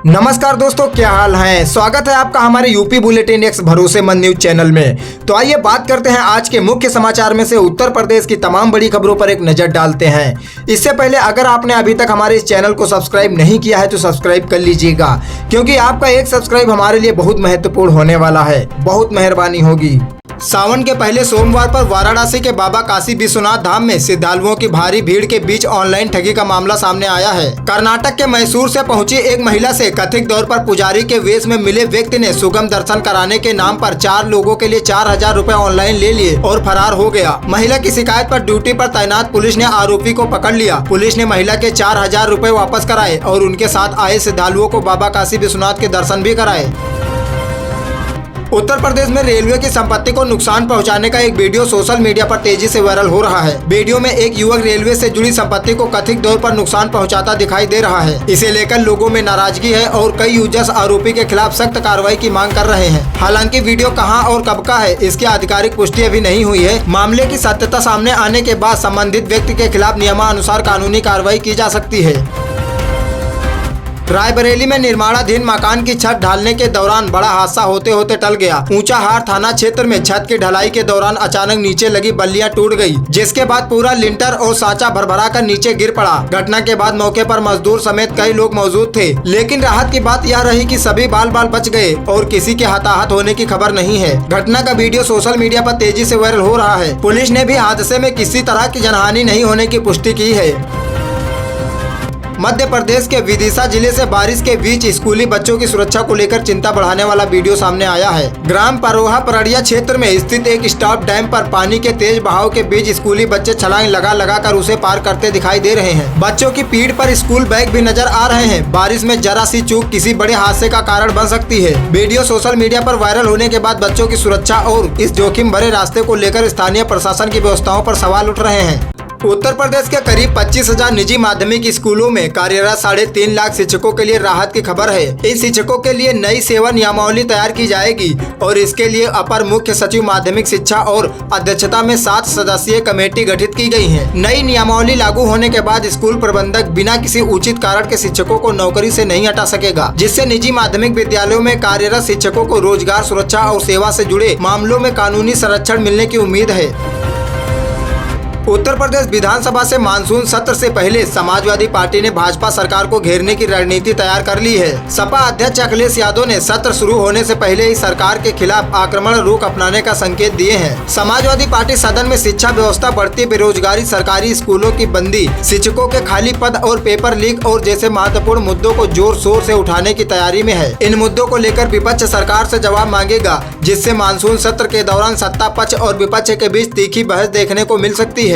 नमस्कार दोस्तों, क्या हाल है। स्वागत है आपका हमारे यूपी बुलेटिन एक्स भरोसेमंद न्यूज चैनल में। तो आइए बात करते हैं आज के मुख्य समाचार में से उत्तर प्रदेश की तमाम बड़ी खबरों पर एक नजर डालते हैं। इससे पहले अगर आपने अभी तक हमारे इस चैनल को सब्सक्राइब नहीं किया है तो सब्सक्राइब कर लीजिएगा, क्योंकि आपका एक सब्सक्राइब हमारे लिए बहुत महत्वपूर्ण होने वाला है। बहुत मेहरबानी होगी। सावन के पहले सोमवार पर वाराणसी के बाबा काशी विश्वनाथ धाम में श्रद्धालुओं की भारी भीड़ के बीच ऑनलाइन ठगी का मामला सामने आया है। कर्नाटक के मैसूर से पहुंची एक महिला से कथित तौर पर पुजारी के वेश में मिले व्यक्ति ने सुगम दर्शन कराने के नाम पर 4 लोगों के लिए 4000 रुपए ऑनलाइन ले लिए और फरार हो गया। महिला की शिकायत पर ड्यूटी पर तैनात पुलिस ने आरोपी को पकड़ लिया। पुलिस ने महिला के 4000 रुपए वापस कराए और उनके साथ आए श्रद्धालुओं को बाबा काशी विश्वनाथ के दर्शन भी कराए। उत्तर प्रदेश में रेलवे की संपत्ति को नुकसान पहुंचाने का एक वीडियो सोशल मीडिया पर तेजी से वायरल हो रहा है। वीडियो में एक युवक रेलवे से जुड़ी संपत्ति को कथित तौर पर नुकसान पहुंचाता दिखाई दे रहा है। इसे लेकर लोगों में नाराजगी है और कई यूजर्स आरोपी के खिलाफ सख्त कार्रवाई की मांग कर रहे हैं। हालांकि वीडियो कहां और कब का है, इसकी आधिकारिक पुष्टि अभी नहीं हुई है। मामले की सत्यता सामने आने के बाद संबंधित व्यक्ति के खिलाफ नियमानुसार कानूनी कार्रवाई की जा सकती है। रायबरेली में निर्माणाधीन मकान की छत ढालने के दौरान बड़ा हादसा होते होते टल गया। ऊंचाहार थाना क्षेत्र में छत की ढलाई के दौरान अचानक नीचे लगी बल्लियां टूट गई, जिसके बाद पूरा लिंटर और सांचा भरभरा कर नीचे गिर पड़ा। घटना के बाद मौके पर मजदूर समेत कई लोग मौजूद थे, लेकिन राहत की बात यह रही कि सभी बाल बाल बच गए और किसी के हताहत होने की खबर नहीं है। घटना का वीडियो सोशल मीडिया पर तेजी से वायरल हो रहा है। पुलिस ने भी हादसे में किसी तरह की जनहानि नहीं होने की पुष्टि की है। मध्य प्रदेश के विदिशा जिले से बारिश के बीच स्कूली बच्चों की सुरक्षा को लेकर चिंता बढ़ाने वाला वीडियो सामने आया है। ग्राम परोहा परड़िया क्षेत्र में स्थित एक स्टॉप डैम पर पानी के तेज बहाव के बीच स्कूली बच्चे छलांग लगा कर उसे पार करते दिखाई दे रहे हैं। बच्चों की पीठ पर स्कूल बैग भी नजर आ रहे हैं। बारिश में जरा सी चूक किसी बड़े हादसे का कारण बन सकती है। वीडियो सोशल मीडिया पर वायरल होने के बाद बच्चों की सुरक्षा और इस जोखिम भरे रास्ते को लेकर स्थानीय प्रशासन की व्यवस्थाओं पर सवाल उठ रहे हैं। उत्तर प्रदेश के करीब 25,000 निजी माध्यमिक स्कूलों में कार्यरत 3.5 लाख शिक्षकों के लिए राहत की खबर है। इन शिक्षकों के लिए नई सेवा नियमावली तैयार की जाएगी और इसके लिए अपर मुख्य सचिव माध्यमिक शिक्षा और अध्यक्षता में 7 सदस्यीय कमेटी गठित की गई है। नई नियमावली लागू होने के बाद स्कूल प्रबंधक बिना किसी उचित कारण के शिक्षकों को नौकरी से नहीं हटा सकेगा, जिससे निजी माध्यमिक विद्यालयों में कार्यरत शिक्षकों को रोजगार, सुरक्षा और सेवा से जुड़े मामलों में कानूनी संरक्षण मिलने की उम्मीद है। उत्तर प्रदेश विधानसभा से मानसून सत्र से पहले समाजवादी पार्टी ने भाजपा सरकार को घेरने की रणनीति तैयार कर ली है। सपा अध्यक्ष अखिलेश यादव ने सत्र शुरू होने से पहले ही सरकार के खिलाफ आक्रमण रुख अपनाने का संकेत दिए हैं। समाजवादी पार्टी सदन में शिक्षा व्यवस्था, बढ़ती बेरोजगारी, सरकारी स्कूलों की बंदी, शिक्षकों के खाली पद और पेपर लीक और जैसे महत्वपूर्ण मुद्दों को जोर शोर से उठाने की तैयारी में है। इन मुद्दों को लेकर विपक्ष सरकार से जवाब मांगेगा, जिससे मानसून सत्र के दौरान सत्ता पक्ष और विपक्ष के बीच तीखी बहस देखने को मिल सकती है।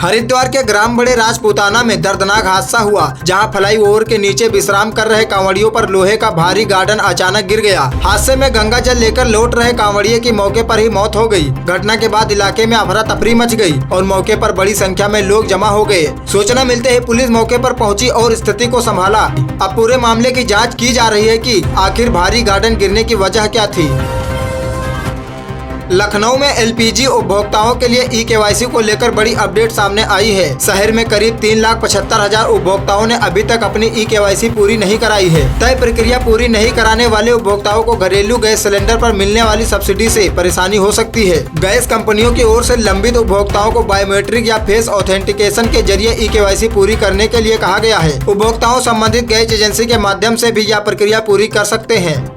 हरिद्वार के ग्राम बड़े राजपूताना में दर्दनाक हादसा हुआ, जहां फ्लाईओवर के नीचे विश्राम कर रहे कांवड़ियों पर लोहे का भारी गार्डन अचानक गिर गया। हादसे में गंगा जल लेकर लौट रहे कांवड़िये की मौके पर ही मौत हो गई। घटना के बाद इलाके में अफरा तफरी मच गई और मौके पर बड़ी संख्या में लोग जमा हो गए। सूचना मिलते ही पुलिस मौके पर पहुंची और स्थिति को संभाला। अब पूरे मामले की जाँच की जा रही है कि आखिर भारी गार्डन गिरने की वजह क्या थी। लखनऊ में एलपीजी उपभोक्ताओं के लिए ई-केवाईसी को लेकर बड़ी अपडेट सामने आई है। शहर में करीब 3,75,000 उपभोक्ताओं ने अभी तक अपनी ई-केवाईसी पूरी नहीं कराई है। तय प्रक्रिया पूरी नहीं कराने वाले उपभोक्ताओं को घरेलू गैस सिलेंडर पर मिलने वाली सब्सिडी से परेशानी हो सकती है। गैस कंपनियों की ओर से लंबित उपभोक्ताओं को बायोमेट्रिक या फेस ऑथेंटिकेशन के जरिए ई-केवाईसी पूरी करने के लिए कहा गया है। उपभोक्ताओं संबंधित गैस एजेंसी के माध्यम से भी यह प्रक्रिया पूरी कर सकते हैं।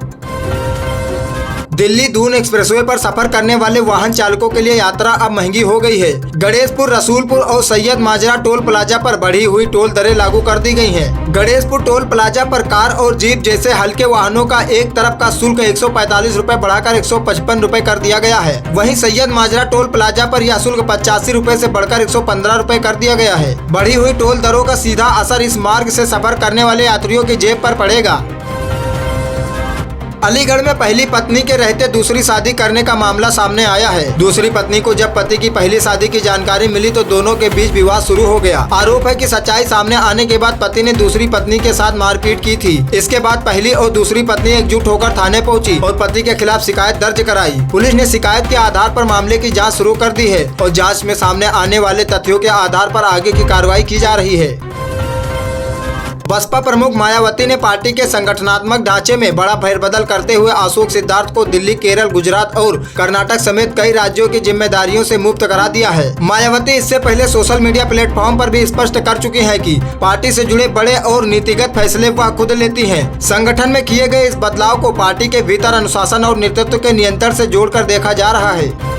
दिल्ली दून एक्सप्रेसवे पर सफर करने वाले वाहन चालकों के लिए यात्रा अब महंगी हो गई है। गणेशपुर, रसूलपुर और सैयद माजरा टोल प्लाजा पर बढ़ी हुई टोल दरें लागू कर दी गई हैं। गणेशपुर टोल प्लाजा पर कार और जीप जैसे हल्के वाहनों का एक तरफ का शुल्क 145 रुपए बढ़ाकर 155 रुपए कर दिया गया है। वहीं सैयद माजरा टोल प्लाजा पर यह शुल्क 85 रुपए से बढ़कर 115 रुपए कर दिया गया है। बढ़ी हुई टोल दरों का सीधा असर इस मार्ग से सफर करने वाले यात्रियों की जेब पर पड़ेगा। अलीगढ़ में पहली पत्नी के रहते दूसरी शादी करने का मामला सामने आया है। दूसरी पत्नी को जब पति की पहली शादी की जानकारी मिली तो दोनों के बीच विवाद शुरू हो गया। आरोप है कि सच्चाई सामने आने के बाद पति ने दूसरी पत्नी के साथ मारपीट की थी। इसके बाद पहली और दूसरी पत्नी एकजुट होकर थाने पहुंची और पति के खिलाफ शिकायत दर्ज कराई। पुलिस ने शिकायत के आधार पर मामले की जाँच शुरू कर दी है और जाँच में सामने आने वाले तथ्यों के आधार पर आगे की कार्रवाई की जा रही है। बसपा प्रमुख मायावती ने पार्टी के संगठनात्मक ढांचे में बड़ा फेरबदल करते हुए अशोक सिद्धार्थ को दिल्ली, केरल, गुजरात और कर्नाटक समेत कई राज्यों की जिम्मेदारियों से मुक्त करा दिया है। मायावती इससे पहले सोशल मीडिया प्लेटफॉर्म पर भी स्पष्ट कर चुकी हैं कि पार्टी से जुड़े बड़े और नीतिगत फैसले वह खुद लेती हैं। संगठन में किए गए इस बदलाव को पार्टी के भीतर अनुशासन और नेतृत्व के नियंत्रण से जोड़कर देखा जा रहा है।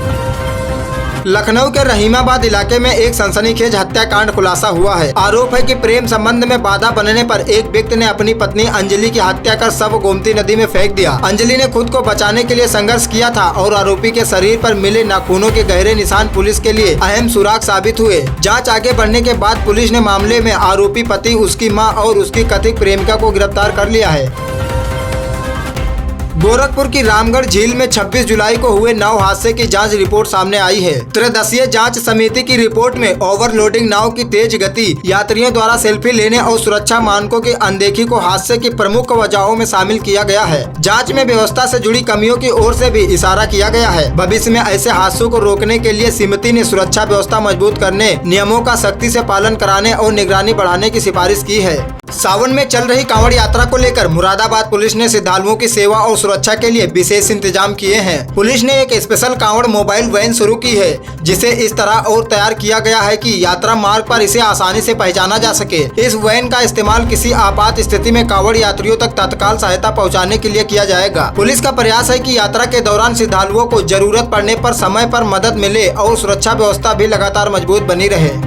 लखनऊ के रहीमाबाद इलाके में एक सनसनीखेज हत्याकांड खुलासा हुआ है। आरोप है कि प्रेम संबंध में बाधा बनने पर एक व्यक्ति ने अपनी पत्नी अंजलि की हत्या कर शव गोमती नदी में फेंक दिया। अंजलि ने खुद को बचाने के लिए संघर्ष किया था और आरोपी के शरीर पर मिले नाखूनों के गहरे निशान पुलिस के लिए अहम सुराग साबित हुए। जांच आगे बढ़ने के बाद पुलिस ने मामले में आरोपी पति, उसकी मां और उसकी कथित प्रेमिका को गिरफ्तार कर लिया है। गोरखपुर की रामगढ़ झील में 26 जुलाई को हुए नाव हादसे की जांच रिपोर्ट सामने आई है। त्रिसदस्यीय जांच समिति की रिपोर्ट में ओवरलोडिंग नाव की तेज गति, यात्रियों द्वारा सेल्फी लेने और सुरक्षा मानकों की अनदेखी को हादसे की प्रमुख वजहों में शामिल किया गया है। जांच में व्यवस्था से जुड़ी कमियों की ओर से भी इशारा किया गया है। भविष्य में ऐसे हादसों को रोकने के लिए समिति ने सुरक्षा व्यवस्था मजबूत करने, नियमों का सख्ती से पालन कराने और निगरानी बढ़ाने की सिफारिश की है। सावन में चल रही कांवड़ यात्रा को लेकर मुरादाबाद पुलिस ने श्रद्धालुओं की सेवा और सुरक्षा के लिए विशेष इंतजाम किए हैं। पुलिस ने एक स्पेशल कांवड़ मोबाइल वैन शुरू की है, जिसे इस तरह और तैयार किया गया है कि यात्रा मार्ग पर इसे आसानी से पहचाना जा सके। इस वैन का इस्तेमाल किसी आपात स्थिति में कांवड़ यात्रियों तक तत्काल सहायता पहुंचाने के लिए किया जाएगा। पुलिस का प्रयास है कि यात्रा के दौरान श्रद्धालुओं को जरूरत पड़ने पर समय पर मदद मिले और सुरक्षा व्यवस्था भी लगातार मजबूत बनी रहे।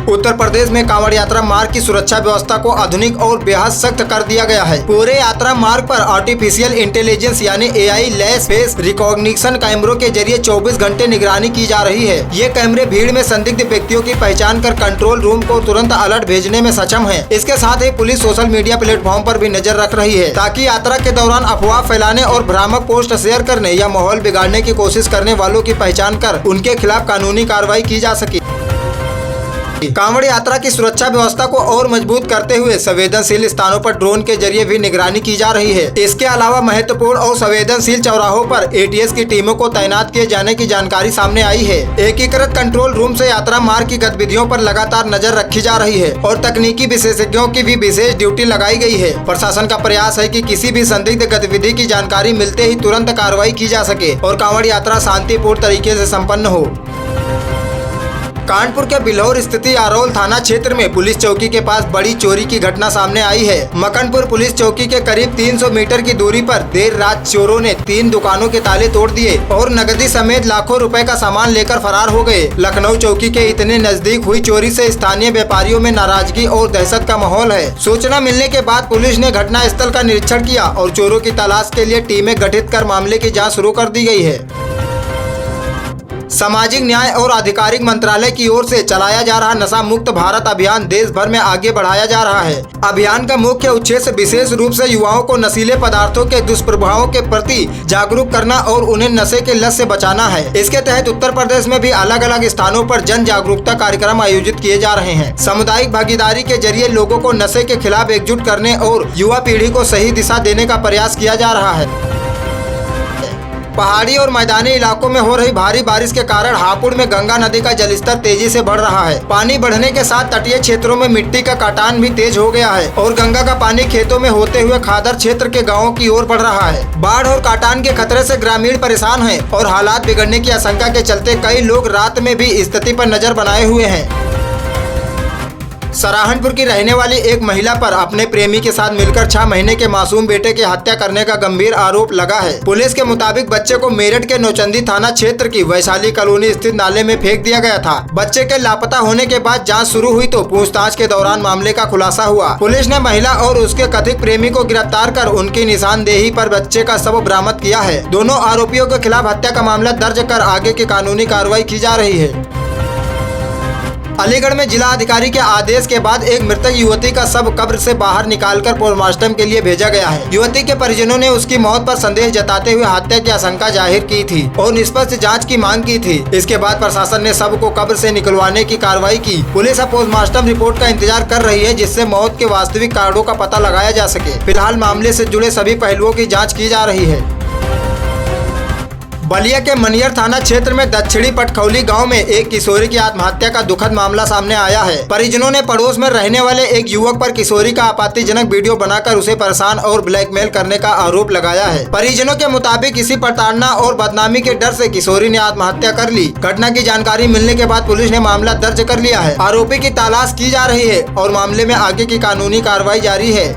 उत्तर प्रदेश में कांवड़ यात्रा मार्ग की सुरक्षा व्यवस्था को आधुनिक और बेहद सख्त कर दिया गया है। पूरे यात्रा मार्ग पर आर्टिफिशियल इंटेलिजेंस यानी AI लेस फेस रिकॉग्निशन कैमरों के जरिए 24 घंटे निगरानी की जा रही है। ये कैमरे भीड़ में संदिग्ध व्यक्तियों की पहचान कर कंट्रोल रूम को तुरंत अलर्ट भेजने में सक्षम है। इसके साथ ही पुलिस सोशल मीडिया प्लेटफॉर्म पर भी नजर रख रही है, ताकि यात्रा के दौरान अफवाह फैलाने और भ्रामक पोस्ट शेयर करने या माहौल बिगाड़ने की कोशिश करने वालों की पहचान कर उनके खिलाफ कानूनी कार्रवाई की जा सके। कांवड़ यात्रा की सुरक्षा व्यवस्था को और मजबूत करते हुए संवेदनशील स्थानों पर ड्रोन के जरिए भी निगरानी की जा रही है। इसके अलावा महत्वपूर्ण और संवेदनशील चौराहों पर ATS की टीमों को तैनात किए जाने की जानकारी सामने आई है। एकीकृत कंट्रोल रूम से यात्रा मार्ग की गतिविधियों पर लगातार नजर रखी जा रही है और तकनीकी विशेषज्ञों की भी विशेष ड्यूटी लगाई गई है। प्रशासन का प्रयास है कि किसी भी संदिग्ध गतिविधि की जानकारी मिलते ही तुरंत कार्रवाई की जा सके और कांवड़ यात्रा शांतिपूर्ण तरीके से संपन्न हो। कानपुर के बिल्हौर स्थित आरोल थाना क्षेत्र में पुलिस चौकी के पास बड़ी चोरी की घटना सामने आई है। मकनपुर पुलिस चौकी के करीब 300 मीटर की दूरी पर देर रात चोरों ने 3 दुकानों के ताले तोड़ दिए और नकदी समेत लाखों रुपए का सामान लेकर फरार हो गए। लखनऊ चौकी के इतने नजदीक हुई चोरी से स्थानीय व्यापारियों में नाराजगी और दहशत का माहौल है। सूचना मिलने के बाद पुलिस ने घटना स्थल का निरीक्षण किया और चोरों की तलाश के लिए टीमें गठित कर मामले की जाँच शुरू कर दी गयी है। सामाजिक न्याय और आधिकारिक मंत्रालय की ओर से चलाया जा रहा नशा मुक्त भारत अभियान देश भर में आगे बढ़ाया जा रहा है। अभियान का मुख्य उद्देश्य विशेष रूप से युवाओं को नशीले पदार्थों के दुष्प्रभावों के प्रति जागरूक करना और उन्हें नशे के लत से बचाना है। इसके तहत उत्तर प्रदेश में भी अलग अलग स्थानों पर जन जागरूकता कार्यक्रम आयोजित किए जा रहे हैं। सामुदायिक भागीदारी के जरिए लोगों को नशे के खिलाफ एकजुट करने और युवा पीढ़ी को सही दिशा देने का प्रयास किया जा रहा है। पहाड़ी और मैदानी इलाकों में हो रही भारी बारिश के कारण हापुड़ में गंगा नदी का जलस्तर तेजी से बढ़ रहा है। पानी बढ़ने के साथ तटीय क्षेत्रों में मिट्टी का काटान भी तेज हो गया है और गंगा का पानी खेतों में होते हुए खादर क्षेत्र के गांवों की ओर बढ़ रहा है। बाढ़ और काटान के खतरे से ग्रामीण परेशान हैं और हालात बिगड़ने की आशंका के चलते कई लोग रात में भी स्थिति पर नजर बनाए हुए हैं। सराहनपुर की रहने वाली एक महिला पर अपने प्रेमी के साथ मिलकर 6 महीने के मासूम बेटे की हत्या करने का गंभीर आरोप लगा है। पुलिस के मुताबिक बच्चे को मेरठ के नौचंदी थाना क्षेत्र की वैशाली कॉलोनी स्थित नाले में फेंक दिया गया था। बच्चे के लापता होने के बाद जांच शुरू हुई तो पूछताछ के दौरान मामले का खुलासा हुआ। पुलिस ने महिला और उसके कथित प्रेमी को गिरफ्तार कर उनकी निशानदेही पर बच्चे का शव बरामद किया है। दोनों आरोपियों के खिलाफ हत्या का मामला दर्ज कर आगे की कानूनी कार्रवाई की जा रही है। अलीगढ़ में जिला अधिकारी के आदेश के बाद एक मृतक युवती का शव कब्र से बाहर निकालकर पोस्टमार्टम के लिए भेजा गया है। युवती के परिजनों ने उसकी मौत पर संदेह जताते हुए हत्या की आशंका जाहिर की थी और निष्पक्ष जांच की मांग की थी। इसके बाद प्रशासन ने शव को कब्र से निकलवाने की कार्रवाई की। पुलिस अब पोस्टमार्टम रिपोर्ट का इंतजार कर रही है, जिससे मौत के वास्तविक कारणों का पता लगाया जा सके। फिलहाल मामले से जुड़े सभी पहलुओं की जाँच की जा रही है। बलिया के मनियर थाना क्षेत्र में दक्षिणी पटखौली गांव में एक किशोरी की आत्महत्या का दुखद मामला सामने आया है। परिजनों ने पड़ोस में रहने वाले एक युवक पर किशोरी का आपत्तिजनक वीडियो बनाकर उसे परेशान और ब्लैकमेल करने का आरोप लगाया है। परिजनों के मुताबिक इसी प्रताड़ना और बदनामी के डर से किशोरी ने आत्महत्या कर ली। घटना की जानकारी मिलने के बाद पुलिस ने मामला दर्ज कर लिया है। आरोपी की तलाश की जा रही है और मामले में आगे की कानूनी कार्रवाई जारी है।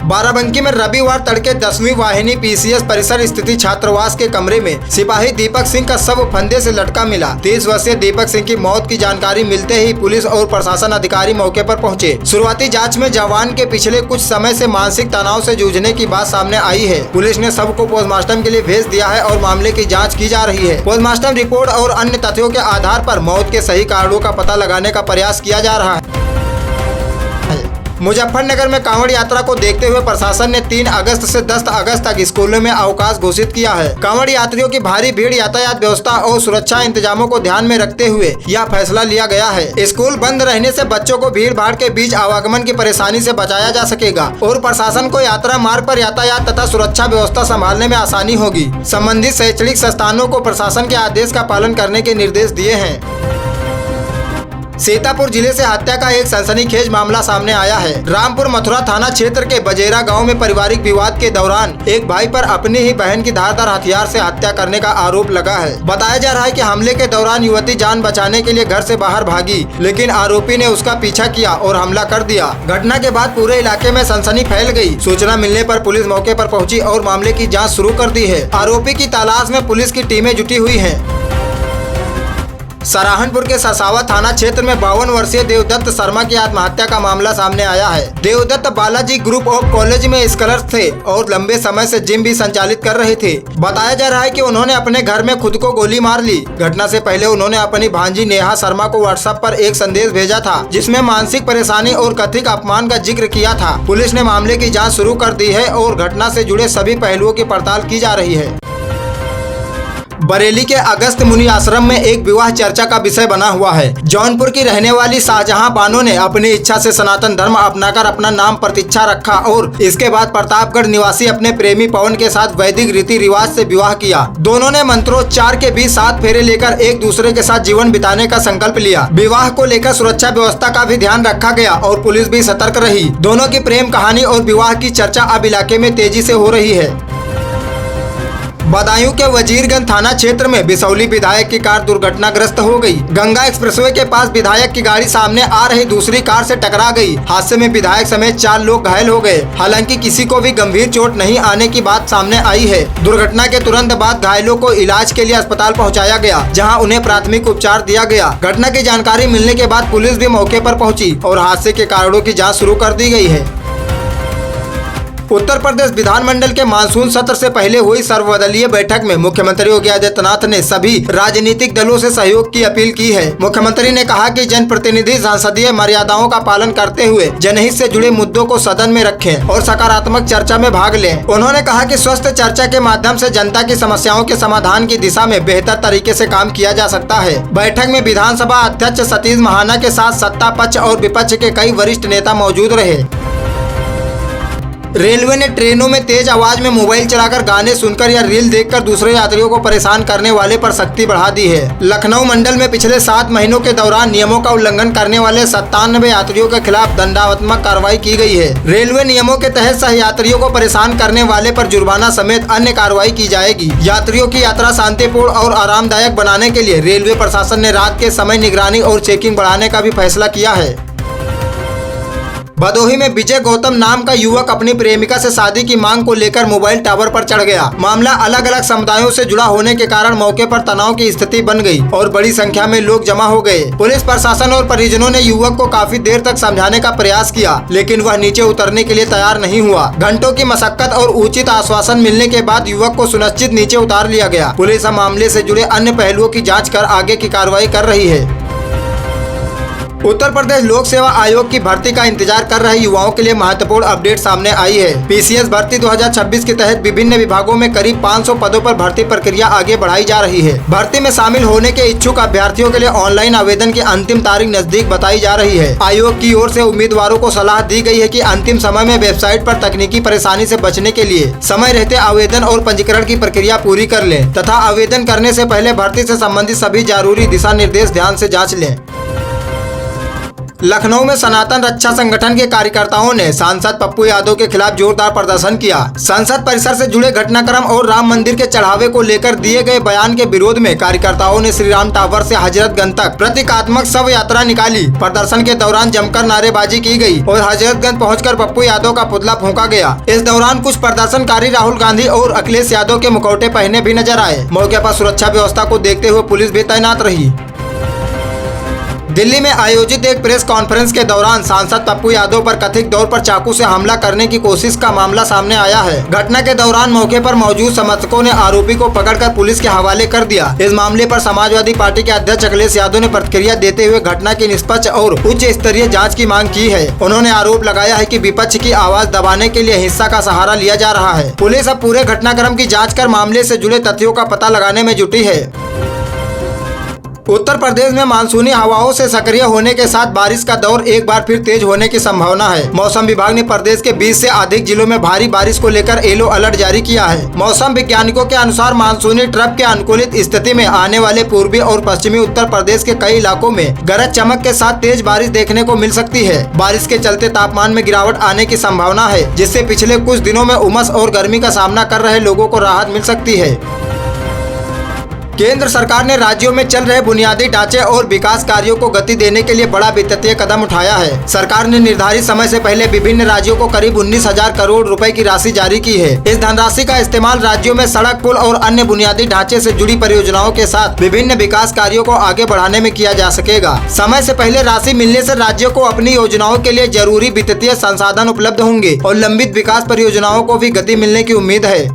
बाराबंकी में रविवार तड़के 10वीं वाहिनी पीसीएस परिसर स्थित छात्रावास के कमरे में सिपाही दीपक सिंह का शव फंदे से लटका मिला। 30 वर्षीय दीपक सिंह की मौत की जानकारी मिलते ही पुलिस और प्रशासन अधिकारी मौके पर पहुंचे। शुरुआती जांच में जवान के पिछले कुछ समय से मानसिक तनाव से जूझने की बात सामने आई है। पुलिस ने शव को पोस्टमार्टम के लिए भेज दिया है और मामले की जाँच की जा रही है। पोस्टमार्टम रिपोर्ट और अन्य तथ्यों के आधार पर मौत के सही कारणों का पता लगाने का प्रयास किया जा रहा है। मुजफ्फरनगर में कांवड़ यात्रा को देखते हुए प्रशासन ने 3 अगस्त से 10 अगस्त तक स्कूलों में अवकाश घोषित किया है। कांवड़ यात्रियों की भारी भीड़, यातायात व्यवस्था और सुरक्षा इंतजामों को ध्यान में रखते हुए यह फैसला लिया गया है। स्कूल बंद रहने से बच्चों को भीड़ भाड़ के बीच आवागमन की परेशानी से बचाया जा सकेगा और प्रशासन को यात्रा मार्ग पर यातायात तथा सुरक्षा व्यवस्था संभालने में आसानी होगी। संबंधित शैक्षणिक संस्थानों को प्रशासन के आदेश का पालन करने के निर्देश दिए हैं। सीतापुर जिले से हत्या का एक सनसनीखेज मामला सामने आया है। रामपुर मथुरा थाना क्षेत्र के बजेरा गांव में पारिवारिक विवाद के दौरान एक भाई पर अपनी ही बहन की धारदार हथियार से हत्या करने का आरोप लगा है। बताया जा रहा है कि हमले के दौरान युवती जान बचाने के लिए घर से बाहर भागी, लेकिन आरोपी ने उसका पीछा किया और हमला कर दिया। घटना के बाद पूरे इलाके में सनसनी फैल गई। सूचना मिलने पर पुलिस मौके पर पहुंची और मामले की जाँच शुरू कर दी है। आरोपी की तलाश में पुलिस की टीमें जुटी हुई है। सराहनपुर के ससावा थाना क्षेत्र में 52 वर्षीय देवदत्त शर्मा की आत्महत्या का मामला सामने आया है। Devdutt Balaji group of college में स्कॉलर थे और लंबे समय से जिम भी संचालित कर रहे थे। बताया जा रहा है कि उन्होंने अपने घर में खुद को गोली मार ली। घटना से पहले उन्होंने अपनी भांजी नेहा शर्मा को व्हाट्सएप पर एक संदेश भेजा था, जिसमें मानसिक परेशानी और कथित अपमान का जिक्र किया था। पुलिस ने मामले की जाँच शुरू कर दी है और घटना से जुड़े सभी पहलुओं की पड़ताल की जा रही है। बरेली के अगस्त मुनि आश्रम में एक विवाह चर्चा का विषय बना हुआ है। जौनपुर की रहने वाली शाहजहां बानो ने अपनी इच्छा से सनातन धर्म अपनाकर अपना नाम प्रतीक्षा रखा और इसके बाद प्रतापगढ़ निवासी अपने प्रेमी पवन के साथ वैदिक रीति रिवाज से विवाह किया। दोनों ने मंत्रोच्चार के बीच 7 फेरे लेकर एक दूसरे के साथ जीवन बिताने का संकल्प लिया। विवाह को लेकर सुरक्षा व्यवस्था का भी ध्यान रखा गया और पुलिस भी सतर्क रही। दोनों की प्रेम कहानी और विवाह की चर्चा अब इलाके में तेजी से हो रही है। बदायूं के वजीरगंज थाना क्षेत्र में बिसौली विधायक की कार दुर्घटनाग्रस्त हो गई। गंगा एक्सप्रेसवे के पास विधायक की गाड़ी सामने आ रही दूसरी कार से टकरा गई। हादसे में विधायक समेत 4 लोग घायल हो गए। हालांकि किसी को भी गंभीर चोट नहीं आने की बात सामने आई है। दुर्घटना के तुरंत बाद घायलों को इलाज के लिए अस्पताल पहुँचाया गया, जहाँ उन्हें प्राथमिक उपचार दिया गया। घटना की जानकारी मिलने के बाद पुलिस भी मौके पर पहुँची और हादसे के कारणों की जाँच शुरू कर दी गई है। उत्तर प्रदेश विधानमंडल के मानसून सत्र से पहले हुई सर्वदलीय बैठक में मुख्यमंत्री योगी आदित्यनाथ ने सभी राजनीतिक दलों से सहयोग की अपील की है। मुख्यमंत्री ने कहा कि जनप्रतिनिधि संसदीय मर्यादाओं का पालन करते हुए जनहित से जुड़े मुद्दों को सदन में रखें और सकारात्मक चर्चा में भाग लें। उन्होंने कहा कि स्वस्थ चर्चा के माध्यम से जनता की समस्याओं के समाधान की दिशा में बेहतर तरीके से काम किया जा सकता है। बैठक में विधानसभा अध्यक्ष सतीश महाना के साथ सत्ता पक्ष और विपक्ष के कई वरिष्ठ नेता मौजूद रहे। रेलवे ने ट्रेनों में तेज आवाज में मोबाइल चलाकर गाने सुनकर या रील देखकर दूसरे यात्रियों को परेशान करने वाले पर सख्ती बढ़ा दी है। लखनऊ मंडल में पिछले 7 महीनों के दौरान नियमों का उल्लंघन करने वाले 97 यात्रियों के खिलाफ दंडात्मक कार्रवाई की गई है। रेलवे नियमों के तहत सह यात्रियों को परेशान करने वाले पर जुर्माना समेत अन्य कार्रवाई की जाएगी। यात्रियों की यात्रा शांतिपूर्ण और आरामदायक बनाने के लिए रेलवे प्रशासन ने रात के समय निगरानी और चेकिंग बढ़ाने का भी फैसला किया है। भदोही में विजय गौतम नाम का युवक अपनी प्रेमिका से शादी की मांग को लेकर मोबाइल टावर पर चढ़ गया। मामला अलग अलग समुदायों से जुड़ा होने के कारण मौके पर तनाव की स्थिति बन गई और बड़ी संख्या में लोग जमा हो गए। पुलिस प्रशासन और परिजनों ने युवक को काफी देर तक समझाने का प्रयास किया, लेकिन वह नीचे उतरने के लिए तैयार नहीं हुआ। घंटों की मशक्कत और उचित आश्वासन मिलने के बाद युवक को सुनिश्चित नीचे उतार लिया गया। पुलिस मामले से जुड़े अन्य पहलुओं की जाँच कर आगे की कार्रवाई कर रही है। उत्तर प्रदेश लोक सेवा आयोग की भर्ती का इंतजार कर रहे युवाओं के लिए महत्वपूर्ण अपडेट सामने आई है। पीसीएस भर्ती 2026 के तहत विभिन्न विभागों में करीब 500 पदों पर भर्ती प्रक्रिया आगे बढ़ाई जा रही है। भर्ती में शामिल होने के इच्छुक अभ्यर्थियों के लिए ऑनलाइन आवेदन की अंतिम तारीख नजदीक बताई जा रही है। आयोग की ओर से उम्मीदवारों को सलाह दी गई है कि अंतिम समय में वेबसाइट पर तकनीकी परेशानी से बचने के लिए समय रहते आवेदन और पंजीकरण की प्रक्रिया पूरी कर लें तथा आवेदन करने से पहले भर्ती से संबंधित सभी जरूरी दिशा निर्देश ध्यान से जांच लें। लखनऊ में सनातन रक्षा संगठन के कार्यकर्ताओं ने सांसद पप्पू यादव के खिलाफ जोरदार प्रदर्शन किया। संसद परिसर से जुड़े घटनाक्रम और राम मंदिर के चढ़ावे को लेकर दिए गए बयान के विरोध में कार्यकर्ताओं ने श्री राम टावर से हजरतगंज तक प्रतीकात्मक शव यात्रा निकाली। प्रदर्शन के दौरान जमकर नारेबाजी की गई और हजरतगंज पहुंचकर पप्पू यादव का पुतला फूंका गया। इस दौरान कुछ प्रदर्शनकारी राहुल गांधी और अखिलेश यादव के मुखौटे पहने भी नजर आए। मौके पर सुरक्षा व्यवस्था को देखते हुए पुलिस भी तैनात रही। दिल्ली में आयोजित एक प्रेस कॉन्फ्रेंस के दौरान सांसद पप्पू यादव पर कथित तौर पर चाकू से हमला करने की कोशिश का मामला सामने आया है। घटना के दौरान मौके पर मौजूद समर्थकों ने आरोपी को पकड़कर पुलिस के हवाले कर दिया। इस मामले पर समाजवादी पार्टी के अध्यक्ष अखिलेश यादव ने प्रतिक्रिया देते हुए घटना की निष्पक्ष और उच्च स्तरीय जाँच की मांग की है। उन्होंने आरोप लगाया है कि विपक्ष की आवाज दबाने के लिए हिंसा का सहारा लिया जा रहा है। पुलिस अब पूरे घटनाक्रम की जाँच कर मामले से जुड़े तथ्यों का पता लगाने में जुटी है। उत्तर प्रदेश में मानसूनी हवाओं से सक्रिय होने के साथ बारिश का दौर एक बार फिर तेज होने की संभावना है। मौसम विभाग ने प्रदेश के 20 से अधिक जिलों में भारी बारिश को लेकर येलो अलर्ट जारी किया है। मौसम वैज्ञानिकों के अनुसार मानसूनी ट्रफ के अनुकूलित स्थिति में आने वाले पूर्वी और पश्चिमी उत्तर प्रदेश के कई इलाकों में गरज चमक के साथ तेज बारिश देखने को मिल सकती है। बारिश के चलते तापमान में गिरावट आने की संभावना है, जिससे पिछले कुछ दिनों में उमस और गर्मी का सामना कर रहे लोगों को राहत मिल सकती है। केंद्र सरकार ने राज्यों में चल रहे बुनियादी ढांचे और विकास कार्यों को गति देने के लिए बड़ा वित्तीय कदम उठाया है। सरकार ने निर्धारित समय से पहले विभिन्न राज्यों को करीब 19,000 करोड़ रुपए की राशि जारी की है। इस धनराशि का इस्तेमाल राज्यों में सड़क, पुल और अन्य बुनियादी ढांचे से जुड़ी परियोजनाओं के साथ विभिन्न विकास कार्यों को आगे बढ़ाने में किया जा सकेगा। समय से पहले राशि मिलने से राज्यों को अपनी योजनाओं के लिए जरूरी वित्तीय संसाधन उपलब्ध होंगे और लंबित विकास परियोजनाओं को भी गति मिलने की उम्मीद है।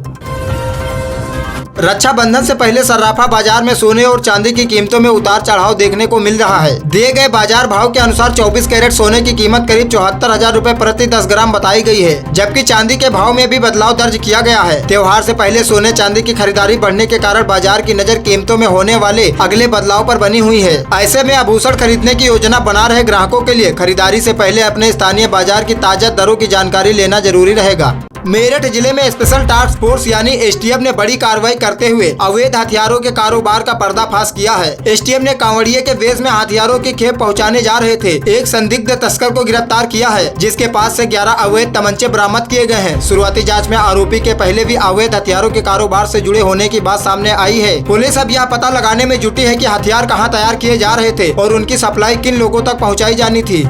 रक्षाबंधन से पहले सर्राफा बाजार में सोने और चांदी की कीमतों में उतार चढ़ाव देखने को मिल रहा है। दिए गए बाजार भाव के अनुसार 24 कैरेट सोने की कीमत करीब 74,000 रुपए प्रति 10 ग्राम बताई गई है, जबकि चांदी के भाव में भी बदलाव दर्ज किया गया है। त्योहार से पहले सोने चांदी की खरीदारी बढ़ने के कारण बाजार की नजर कीमतों में होने वाले अगले बदलाव पर बनी हुई है। ऐसे में आभूषण खरीदने की योजना बना रहे ग्राहकों के लिए खरीदारी से पहले अपने स्थानीय बाजार की ताजा दरों की जानकारी लेना जरूरी रहेगा। मेरठ जिले में स्पेशल टास्क फोर्स यानी एसटीएफ ने बड़ी कार्रवाई करते हुए अवैध हथियारों के कारोबार का पर्दाफाश किया है। एसटीएफ ने कांवड़िये के वेश में हथियारों की खेप पहुंचाने जा रहे थे एक संदिग्ध तस्कर को गिरफ्तार किया है, जिसके पास से 11 अवैध तमंचे बरामद किए गए हैं। शुरुआती जांच में आरोपी के पहले भी अवैध हथियारों के कारोबार से जुड़े होने की बात सामने आई है। पुलिस अब यह पता लगाने में जुटी है कि हथियार कहां तैयार किए जा रहे थे और उनकी सप्लाई किन लोगों तक पहुँचाई जानी थी।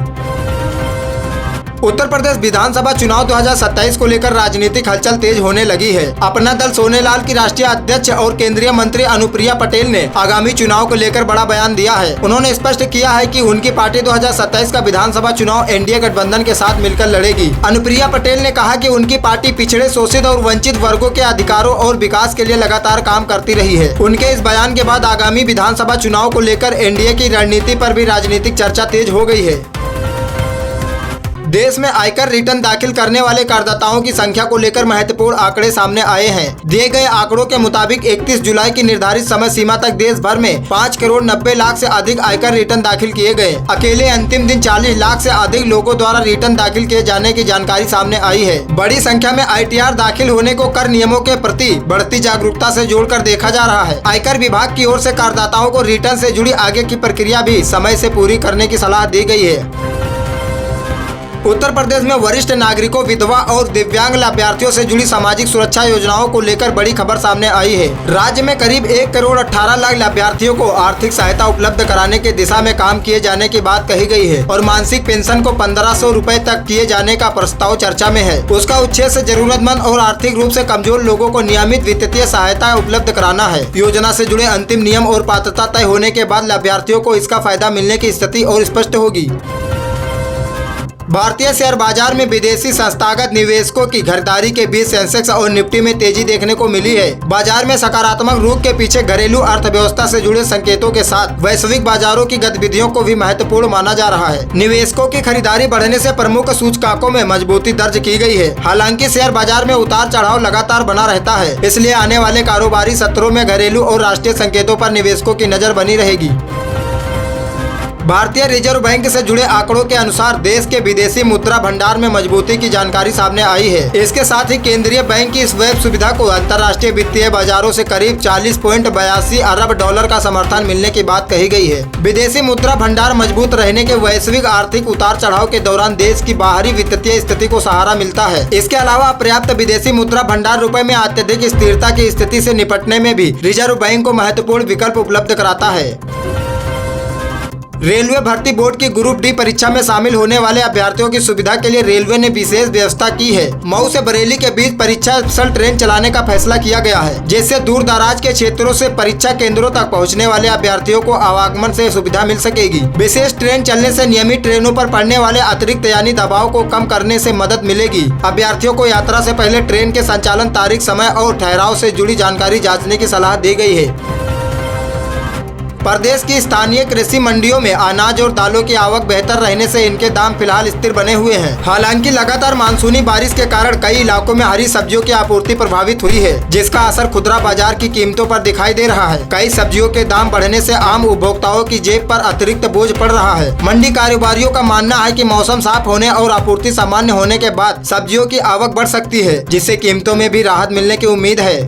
उत्तर प्रदेश विधानसभा चुनाव 2027 को लेकर राजनीतिक हलचल तेज होने लगी है। अपना दल सोनेलाल की राष्ट्रीय अध्यक्ष और केंद्रीय मंत्री अनुप्रिया पटेल ने आगामी चुनाव को लेकर बड़ा बयान दिया है। उन्होंने स्पष्ट किया है कि उनकी पार्टी 2027 का विधानसभा चुनाव एनडीए गठबंधन के साथ मिलकर लड़ेगी। अनुप्रिया पटेल ने कहा कि उनकी पार्टी पिछड़े, शोषित और वंचित वर्गों के अधिकारों और विकास के लिए लगातार काम करती रही है। उनके इस बयान के बाद आगामी विधानसभा चुनाव को लेकर एनडीए की रणनीति पर भी राजनीतिक चर्चा तेज हो गई है। देश में आयकर रिटर्न दाखिल करने वाले करदाताओं की संख्या को लेकर महत्वपूर्ण आंकड़े सामने आए हैं। दिए गए आंकड़ों के मुताबिक 31 जुलाई की निर्धारित समय सीमा तक देश भर में 5 करोड़ 90 लाख से अधिक आयकर रिटर्न दाखिल किए गए। अकेले अंतिम दिन 40 लाख से अधिक लोगों द्वारा रिटर्न दाखिल किए जाने की जानकारी सामने आई है। बड़ी संख्या में आईटीआर दाखिल होने को कर नियमों के प्रति बढ़ती जागरूकता से जोड़कर देखा जा रहा है। आयकर विभाग की ओर से करदाताओं को रिटर्न से जुड़ी आगे की प्रक्रिया भी समय से पूरी करने की सलाह दी गई है। उत्तर प्रदेश में वरिष्ठ नागरिकों, विधवा और दिव्यांग लाभार्थियों से जुड़ी सामाजिक सुरक्षा योजनाओं को लेकर बड़ी खबर सामने आई है। राज्य में करीब 1 करोड़ 18 लाख लाभार्थियों को आर्थिक सहायता उपलब्ध कराने की दिशा में काम किए जाने की बात कही गई है और मासिक पेंशन को 1500 रुपए तक किए जाने का प्रस्ताव चर्चा में है। उसका उद्देश्य से जरूरतमंद और आर्थिक रूप से कमजोर लोगों को नियमित वित्तीय सहायता उपलब्ध कराना है। योजना से जुड़े अंतिम नियम और पात्रता तय होने के बाद लाभार्थियों को इसका फायदा मिलने की स्थिति और स्पष्ट होगी। भारतीय शेयर बाजार में विदेशी संस्थागत निवेशकों की खरीदारी के बीच सेंसेक्स और निफ्टी में तेजी देखने को मिली है। बाजार में सकारात्मक रुख के पीछे घरेलू अर्थव्यवस्था से जुड़े संकेतों के साथ वैश्विक बाजारों की गतिविधियों को भी महत्वपूर्ण माना जा रहा है। निवेशकों की खरीदारी बढ़ने से प्रमुख सूचकांकों में मजबूती दर्ज की गई है। हालांकि शेयर बाजार में उतार चढ़ाव लगातार बना रहता है, इसलिए आने वाले कारोबारी सत्रों में घरेलू और राष्ट्रीय संकेतों पर निवेशकों की नजर बनी रहेगी। भारतीय रिजर्व बैंक से जुड़े आंकड़ों के अनुसार देश के विदेशी मुद्रा भंडार में मजबूती की जानकारी सामने आई है। इसके साथ ही केंद्रीय बैंक की इस वेब सुविधा को अंतर्राष्ट्रीय वित्तीय बाजारों से करीब 40.82 अरब डॉलर का समर्थन मिलने की बात कही गई है। विदेशी मुद्रा भंडार मजबूत रहने के वैश्विक आर्थिक उतार चढ़ाव के दौरान देश की बाहरी वित्तीय स्थिति को सहारा मिलता है। इसके अलावा पर्याप्त विदेशी मुद्रा भंडार रुपए में अत्यधिक स्थिरता की स्थिति से निपटने में भी रिजर्व बैंक को महत्वपूर्ण विकल्प उपलब्ध कराता है। रेलवे भर्ती बोर्ड की ग्रुप डी परीक्षा में शामिल होने वाले अभ्यर्थियों की सुविधा के लिए रेलवे ने विशेष व्यवस्था की है। मऊ से बरेली के बीच परीक्षा स्पेशल ट्रेन चलाने का फैसला किया गया है, जिससे दूर दराज के क्षेत्रों से परीक्षा केंद्रों तक पहुंचने वाले अभ्यर्थियों को आवागमन से सुविधा मिल सकेगी। विशेष ट्रेन चलने से नियमित ट्रेनों पर पड़ने वाले अतिरिक्त यानी दबाव को कम करने से मदद मिलेगी। अभ्यर्थियों को यात्रा से पहले ट्रेन के संचालन तारीख, समय और ठहराव से जुड़ी जानकारी जाँचने की सलाह दी गई है। प्रदेश की स्थानीय कृषि मंडियों में अनाज और दालों की आवक बेहतर रहने से इनके दाम फिलहाल स्थिर बने हुए हैं। हालांकि लगातार मानसूनी बारिश के कारण कई इलाकों में हरी सब्जियों की आपूर्ति प्रभावित हुई है, जिसका असर खुदरा बाजार की कीमतों पर दिखाई दे रहा है। कई सब्जियों के दाम बढ़ने से आम उपभोक्ताओं की जेब पर अतिरिक्त बोझ पड़ रहा है। मंडी कारोबारियों का मानना है कि मौसम साफ होने और आपूर्ति सामान्य होने के बाद सब्जियों की आवक बढ़ सकती है, जिससे कीमतों में भी राहत मिलने की उम्मीद है।